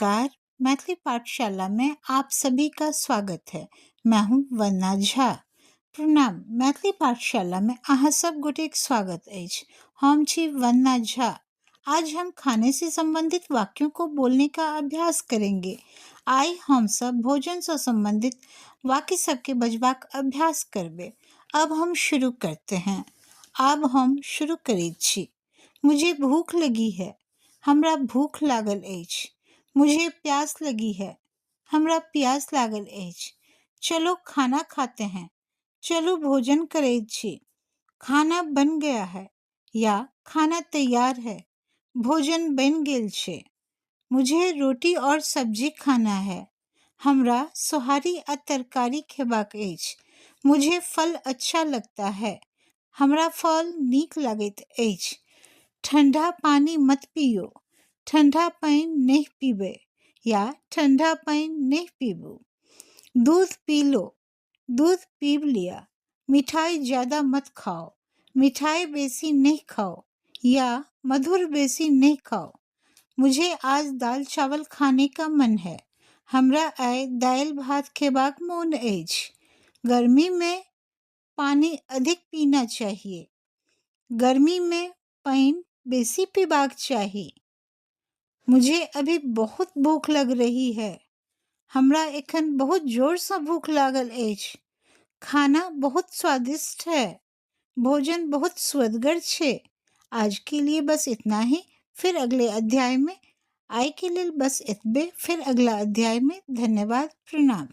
नमस्कार, मैथिली पाठशाला में आप सभी का स्वागत है। मैं हूँ वंदना झा। प्रणाम, मैथिली पाठशाला में अहाँ सब गोटेक स्वागत अछि। हम छी वंदना झा। आज हम खाने से संबंधित वाक्यों को बोलने का अभ्यास करेंगे। आइ हम सब भोजन से संबंधित वाक्य सबके बजबाक अभ्यास करबे। अब हम शुरू करते हैं। अब हम शुरू करै छी। मुझे भूख लगी है। हमरा भूख लागल अछि। मुझे प्यास लगी है। हमरा प्यास लागल अछि। चलो खाना खाते हैं। चलो भोजन करै छी। खाना बन गया है या खाना तैयार है। भोजन बन गेल छे। मुझे रोटी और सब्जी खाना है। हमरा सोहारी आ तरकारी खेबाक अछि। मुझे फल अच्छा लगता है। हमरा फल नीक लागैत अछि। ठंडा पानी मत पियो। ठंडा पानी नहीं पीबे या ठंडा पानी नहीं पीबू। दूध पी लो। दूध पीब लिया। मिठाई ज्यादा मत खाओ। मिठाई बेसी नहीं खाओ या मधुर बेसी नहीं खाओ। मुझे आज दाल चावल खाने का मन है। हमरा आइ दाल भात खेबाक मोन अछि। गर्मी में पानी अधिक पीना चाहिए। गर्मी में पानी बेसी पीबाक चाही। मुझे अभी बहुत भूख लग रही है। हमरा एखन बहुत जोर से भूख लागल अछि। खाना बहुत स्वादिष्ट है। भोजन बहुत स्वदगर छे। आज के लिए बस इतना ही। फिर अगले अध्याय में। आइ के लिए बस इतबे। फिर अगला अध्याय में। धन्यवाद। प्रणाम।